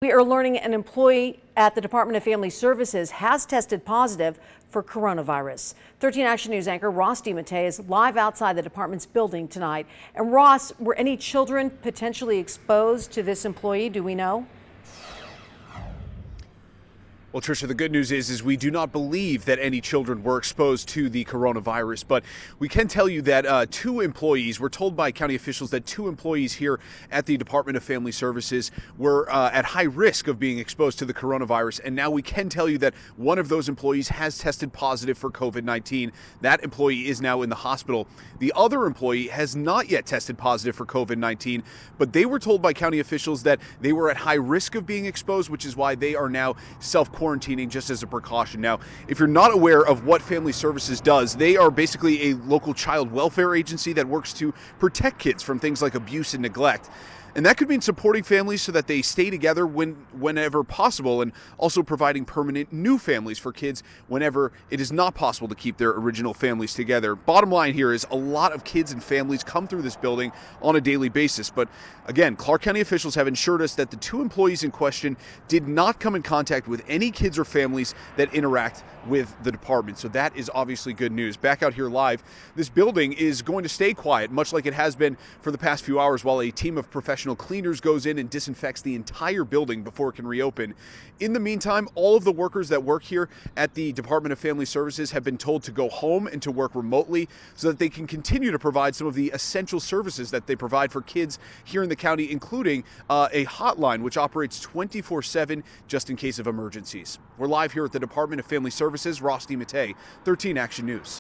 We are learning an employee at the Department of Family Services has tested positive for coronavirus. 13 Action News anchor Ross DeMattei is live outside the department's building tonight. And Ross, were any children potentially exposed to this employee? Do we know? Well, Tricia, the good news is we do not believe that any children were exposed to the coronavirus, but we can tell you that two employees, we're told by county officials that two employees here at the Department of Family Services were at high risk of being exposed to the coronavirus. And now we can tell you that one of those employees has tested positive for COVID-19. That employee is now in the hospital. The other employee has not yet tested positive for COVID-19, but they were told by county officials that they were at high risk of being exposed, which is why they are now self-quarantining just as a precaution. Now, if you're not aware of what Family Services does, they are basically a local child welfare agency that works to protect kids from things like abuse and neglect. And that could mean supporting families so that they stay together whenever possible, and also providing permanent new families for kids whenever it is not possible to keep their original families together. Bottom line here is a lot of kids and families come through this building on a daily basis. But again, Clark County officials have assured us that the two employees in question did not come in contact with any kids or families that interact with the department. So that is obviously good news. Back out here live, this building is going to stay quiet, much like it has been for the past few hours, while a team of professional cleaners goes in and disinfects the entire building before it can reopen. In the meantime, all of the workers that work here at the Department of Family Services have been told to go home and to work remotely so that they can continue to provide some of the essential services that they provide for kids here in the county, including a hotline which operates 24/7 just in case of emergencies. We're live here at the Department of Family Services. Ross DeMattei, 13 Action News.